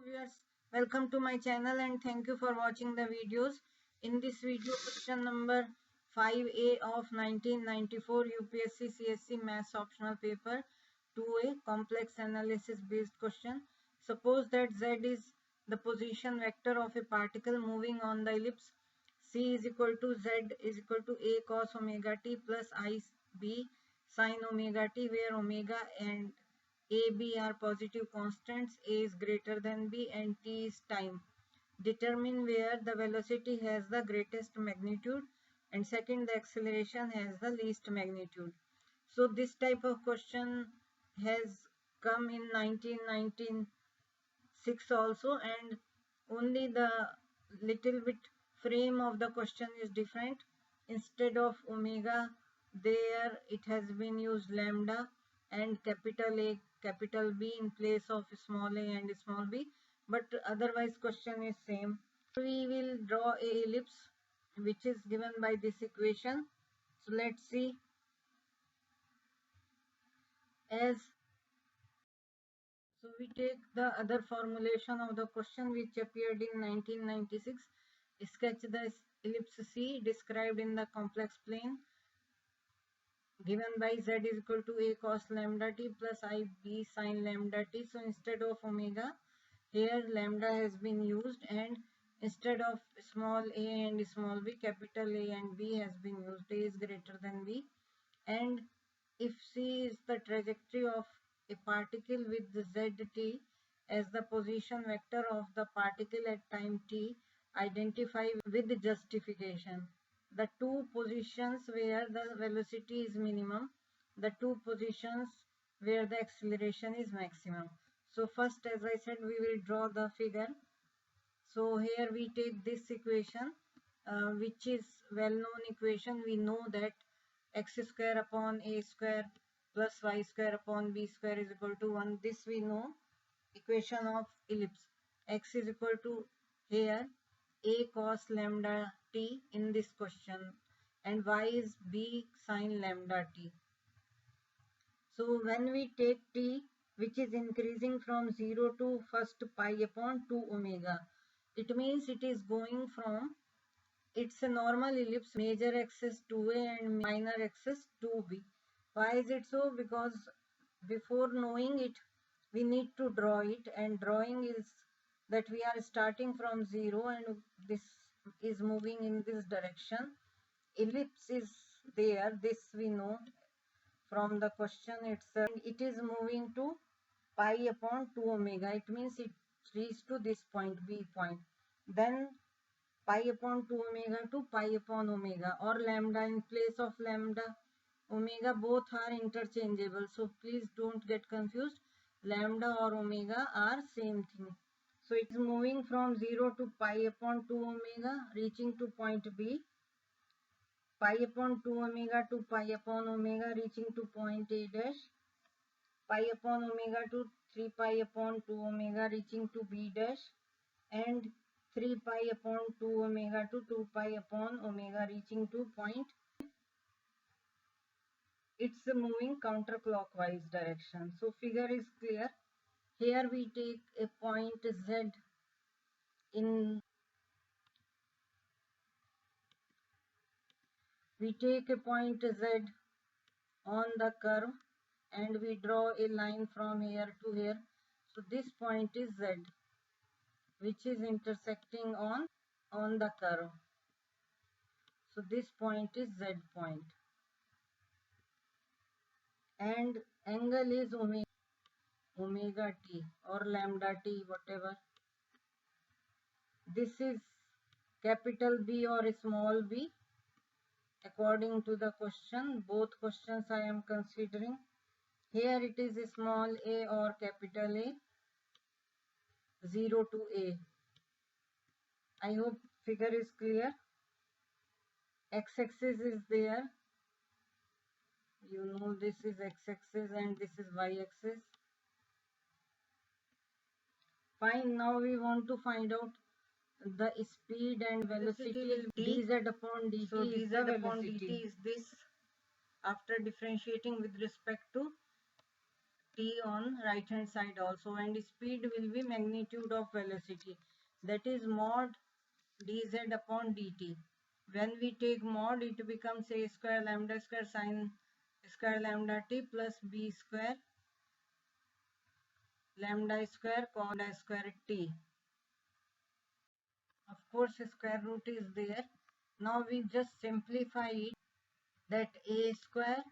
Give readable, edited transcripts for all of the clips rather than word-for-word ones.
Viewers, welcome to my channel and thank you for watching the videos. In this video, question number 5A of 1994 UPSC CSE Maths Optional Paper 2A Complex Analysis Based Question. Suppose that Z is the position vector of a particle moving on the ellipse. C is equal to Z is equal to A cos omega t plus I B sin omega t, where omega and a, B are positive constants, A is greater than B and T is time. Determine where the velocity has the greatest magnitude and second the acceleration has the least magnitude. So this type of question has come in 1996 also, and only the little bit frame of the question is different. Instead of omega, there it has been used lambda and capital A, capital B in place of small a and small b, but otherwise question is same. We will draw a ellipse which is given by this equation. So let's see. So we take the other formulation of the question which appeared in 1996. Sketch the ellipse C described in the complex plane given by Z is equal to A cos lambda t plus I B sin lambda t. So instead of omega, here lambda has been used, and instead of small a and small b, capital A and B has been used. A is greater than B. And if C is the trajectory of a particle with the zt as the position vector of the particle at time t, identify with justification the two positions where the velocity is minimum, the two positions where the acceleration is maximum. So first, as I said, we will draw the figure. So here we take this equation, which is well-known equation. We know that x square upon a square plus y square upon b square is equal to 1. This we know. Equation of ellipse. X is equal to here a cos lambda t in this question, and y is b sin lambda t. So when we take t, which is increasing from 0 to first pi upon 2 omega, it means it is going from, it's a normal ellipse, major axis 2a and minor axis 2b. Why is it so? Because before knowing it, we need to draw it, and drawing is that we are starting from 0 and this is moving in this direction. Ellipse is there, this we know from the question itself. It is moving to pi upon 2 omega. It means it reaches to this point, B point. Then pi upon 2 omega to pi upon omega, or lambda in place of lambda. Omega both are interchangeable, so please don't get confused. Lambda or omega are same thing. So it is moving from 0 to pi upon 2 omega, reaching to point B. Pi upon 2 omega to pi upon omega, reaching to point A dash. Pi upon omega to 3 pi upon 2 omega, reaching to B dash. And 3 pi upon 2 omega to 2 pi upon omega, reaching to point. It's moving counterclockwise direction. So figure is clear. Here we take a point Z in, we take a point Z on the curve and we draw a line from here to here. So this point is Z, which is intersecting on the curve. So this point is Z point. And angle is omega t or lambda t, whatever. This is capital B or small b according to the question. Both questions I am considering. Here it is small a or capital A, 0 to A. I hope figure is clear. X-axis is there. You know this is x-axis and this is y-axis. Fine, now we want to find out the speed and velocity. dz upon dt. So dz upon dt is this, after differentiating with respect to t on right hand side also, and speed will be magnitude of velocity, that is mod dz upon dt. When we take mod, it becomes a square lambda square sine square lambda t plus b square lambda square cos lambda square t. Of course, square root is there. Now we just simplify it, that a square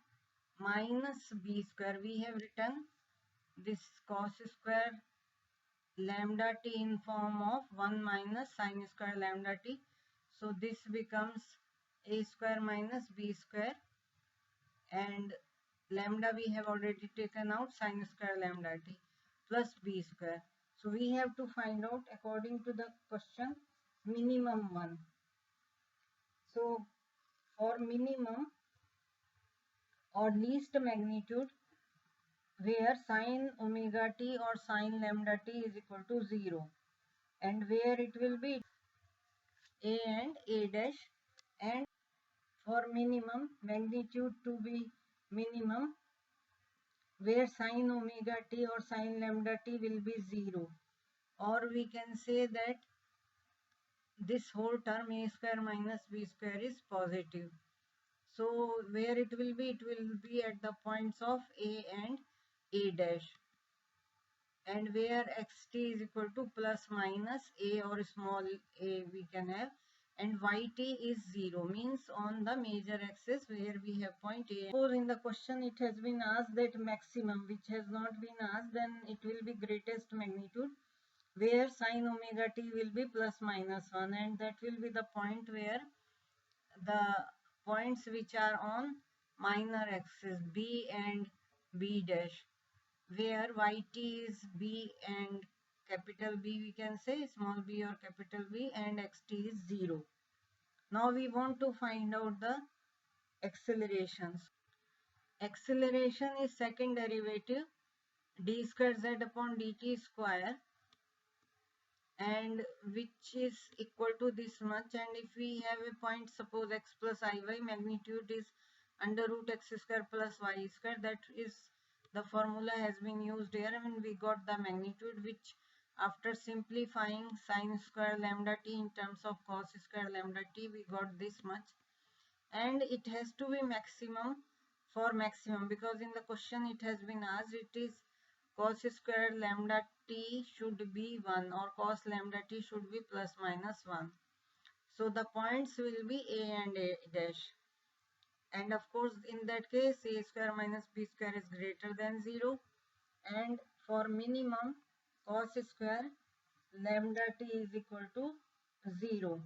minus b square. We have written this cos square lambda t in form of 1 minus sine square lambda t. So this becomes a square minus b square, and lambda we have already taken out, sine square lambda t plus b square. So we have to find out, according to the question, minimum one. So for minimum or least magnitude, where sine omega t or sine lambda t is equal to 0, and where it will be a and a dash, and for minimum magnitude to be minimum where sine omega t or sine lambda t will be 0, or we can say that this whole term a square minus b square is positive. So where it will be at the points of a and a dash, and where xt is equal to plus minus a or small a we can have, and yt is 0, means on the major axis where we have point a. Suppose in the question it has been asked that maximum, which has not been asked, then it will be greatest magnitude where sine omega t will be plus minus 1, and that will be the point where the points which are on minor axis b and b dash, where yt is b and capital B, we can say small b or capital B, and xt is 0. Now we want to find out the accelerations. Acceleration is second derivative d square z upon dt square, and which is equal to this much, and if we have a point, suppose x plus iy, magnitude is under root x square plus y square. That is, the formula has been used here, and we got the magnitude, which after simplifying sine square lambda t in terms of cos square lambda t, we got this much. And it has to be maximum, for maximum, because in the question it has been asked, it is cos square lambda t should be 1, or cos lambda t should be plus minus 1. So the points will be a and a dash, and of course in that case a square minus b square is greater than 0, and for minimum cos square lambda t is equal to 0.